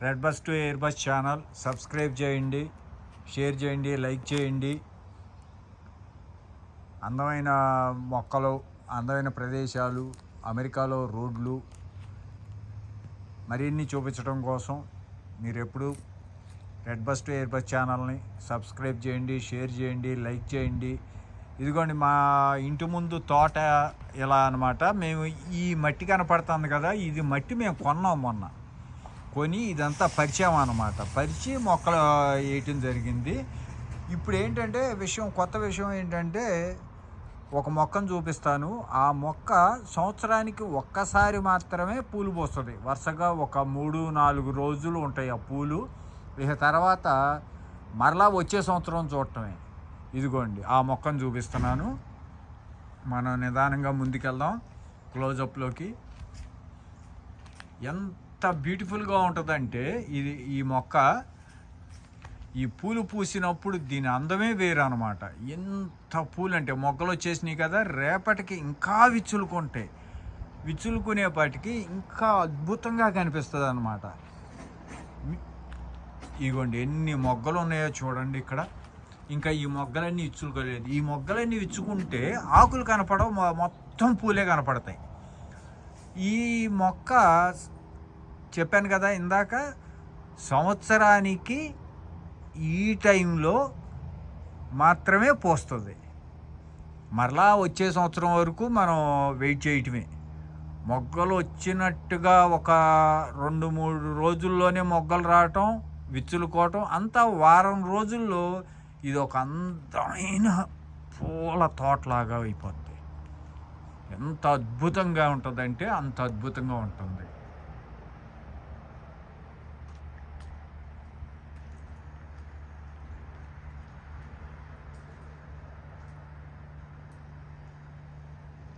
Red bus to air bus channel subscribe చేయండి, share చేయండి, like చేయండి. అందమైన మొక్కలు, అందమైన ప్రదేశాలు, అమెరికాలో రోడ్లు మరిన్ని చూపించడం కోసం మీరు ఎప్పుడు red bus to air bus ఛానల్ని సబ్స్క్రైబ్ చేయండి, షేర్ చేయండి, లైక్ చేయండి. ఇదిగోండి మా ఇంటి ముందు తోట ఇలా అనమాట. మేము ఈ మట్టి కనపడుతుంది కదా, ఇది మట్టి మేము కొన్నాం మొన్న. కొని ఇదంతా పరిచాం అనమాట. పరిచి మొక్కలు వేయటం జరిగింది. ఇప్పుడు ఏంటంటే కొత్త విషయం ఏంటంటే ఒక మొక్కను చూపిస్తాను. ఆ మొక్క సంవత్సరానికి ఒక్కసారి మాత్రమే పూలు పోస్తుంది. వరుసగా ఒక 3-4 రోజులు ఉంటాయి ఆ పూలు. ఇక తర్వాత మరలా వచ్చే సంవత్సరం చూడటమే. ఇదిగోండి ఆ మొక్కను చూపిస్తున్నాను. మనం నిదానంగా ముందుకెళ్దాం క్లోజప్లోకి. ఎంత బ్యూటిఫుల్గా ఉంటుందంటే ఈ మొక్క ఈ పూలు పూసినప్పుడు దీని అందమే వేరు అనమాట. ఎంత పూలు అంటే మొగ్గలు వచ్చేసినాయి కదా, రేపటికి ఇంకా విచ్చులుకుంటాయి. విచ్చులుకునేపాటికి ఇంకా అద్భుతంగా కనిపిస్తుంది అనమాట. ఇగోండి ఎన్ని మొగ్గలు ఉన్నాయో చూడండి ఇక్కడ. ఇంకా ఈ మొగ్గలన్నీ ఇచ్చుకోలేదు. ఈ మొగ్గలన్నీ ఇచ్చుకుంటే ఆకులు కనపడవు, మొత్తం పూలే కనపడతాయి. ఈ మొక్క చెప్పాను కదా ఇందాక, సంవత్సరానికి ఈ టైంలో మాత్రమే పోస్తుంది. మరలా వచ్చే సంవత్సరం వరకు మనం వెయిట్ చేయటమే. మొగ్గలు వచ్చినట్టుగా ఒక 2-3 రోజుల్లోనే మొగ్గలు రావటం, విచ్చులుకోవటం, అంతా వారం రోజుల్లో ఇది ఒక అందమైన పూల తోటలాగా అయిపోద్ది. ఎంత అద్భుతంగా ఉంటుందంటే అంత అద్భుతంగా ఉంటుంది.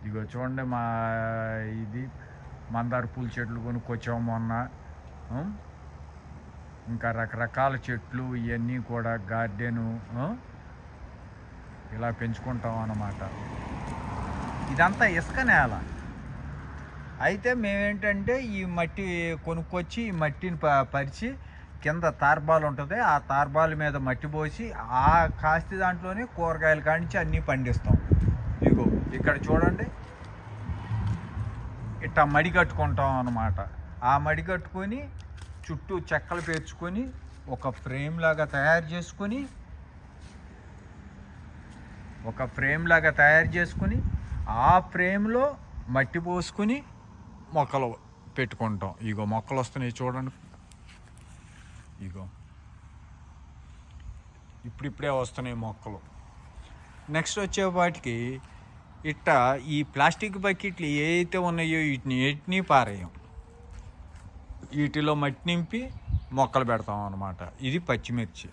ఇగో చూడండి ఇది మందార పూల చెట్లు కొనుక్కొచ్చాము మొన్న. ఇంకా రకరకాల చెట్లు ఇవన్నీ కూడా గార్డెను ఇలా పెంచుకుంటాం అన్నమాట. ఇదంతా ఇసుక నేల. అయితే మేమేంటంటే ఈ మట్టి కొనుక్కొచ్చి ఈ మట్టిని పరిచి కింద తార్బాల్ ఉంటుంది, ఆ తార్బాల్ మీద మట్టి పోసి ఆ కాస్తి దాంట్లోనే కూరగాయలు కానించి అన్నీ పండిస్తాం. ఇగో ఇక్కడ చూడండి, ఇట్లా మడి కట్టుకుంటాం అన్నమాట. ఆ మడి కట్టుకొని చుట్టూ చెక్కలు పేర్చుకొని ఒక ఫ్రేమ్ లాగా తయారు చేసుకొని ఆ ఫ్రేమ్లో మట్టి పోసుకొని మొక్కలు పెట్టుకుంటాం. ఇగో మొక్కలు వస్తున్నాయి చూడండి. ఇగో ఇప్పుడిప్పుడే వస్తున్నాయి మొక్కలు. నెక్స్ట్ వచ్చేపాటికి ఈ ప్లాస్టిక్ బకెట్లు ఏవైతే ఉన్నాయో వీటిని పారేయం. వీటిలో మట్టి నింపి మొక్కలు పెడతాం అన్నమాట. ఇది పచ్చిమిర్చి.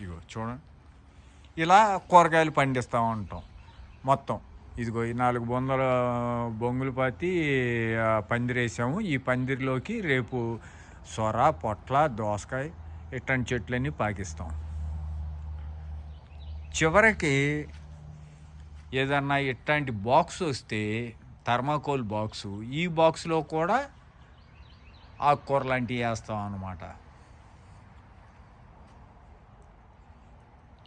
ఇగో చూడండి, ఇలా కూరగాయలు పండిస్తూ ఉంటాం మొత్తం. ఇదిగో ఈ 4 బొంగులు పాతి పందిరేసాము. ఈ పందిరిలోకి రేపు సొర, పొట్ల, దోసకాయ ఇట్లాంటి చెట్లన్నీ పాకిస్తాం. చివరికి ఏదన్నా ఇట్లాంటి బాక్స్ వస్తే థర్మాకోల్ బాక్సు, ఈ బాక్స్లో కూడా ఆకుకూర లాంటివి వేస్తాం అన్నమాట.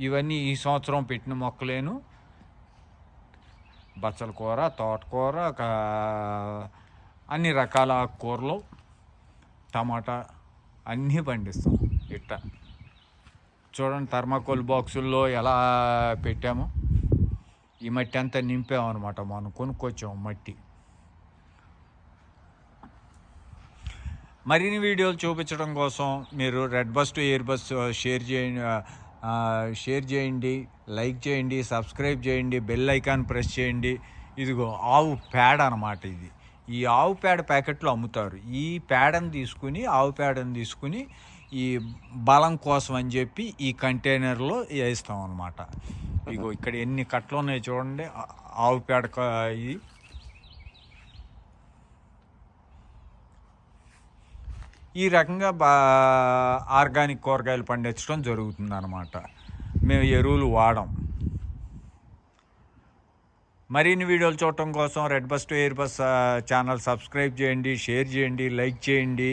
ఇవన్నీ ఈ సంవత్సరం పెట్టిన మొక్కలేను. బచ్చల కూర, తోటకూర, అన్ని రకాల ఆకుకూరలు, టమాటా అన్నీ పండిస్తాం. చూడండి థర్మాకోల్ బాక్సుల్లో ఎలా పెట్టాము. ఈ మట్టి అంతా నింపామన్నమాట. మనం కొనుక్కొచ్చాము మట్టి. మరిన్ని వీడియోలు చూపించడం కోసం మీరు red bus to air bus share చేయండి, లైక్ చేయండి, సబ్స్క్రైబ్ చేయండి, బెల్ ఐకాన్ ప్రెస్ చేయండి. ఇదిగో ఆవు పేడ అన్నమాట. ఈ ఆవు పేడ ప్యాకెట్లు అమ్ముతారు. ఆవు పేడను తీసుకుని ఈ బలం కోసం అని చెప్పి ఈ కంటైనర్లో వేస్తాం అన్నమాట. ఇగో ఇక్కడ ఎన్ని కట్టలు ఉన్నాయి చూడండి ఆవు పేడ. ఈ రకంగా ఆర్గానిక్ కూరగాయలు పండించడం జరుగుతుంది అన్నమాట. మేము ఎరువులు వాడం. మరిన్ని వీడియోలు చూడటం కోసం red bus to air bus channel subscribe చేయండి, షేర్ చేయండి, లైక్ చేయండి.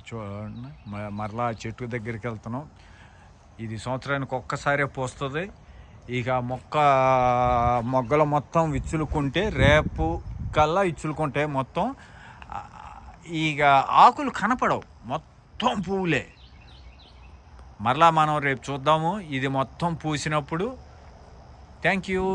చూడండి, మరలా చెట్టు దగ్గరికి వెళ్తున్నాం. ఇది సంవత్సరానికి ఒక్కసారే పోస్తుంది. ఇక మొగ్గలు మొత్తం విచ్చులుకుంటే రేపు కల్లా ఇచ్చులుకుంటే మొత్తం ఇక ఆకులు కనపడవు, మొత్తం పువ్వులే. మరలా మనం రేపు చూద్దాము ఇది మొత్తం పూసినప్పుడు. Thank you.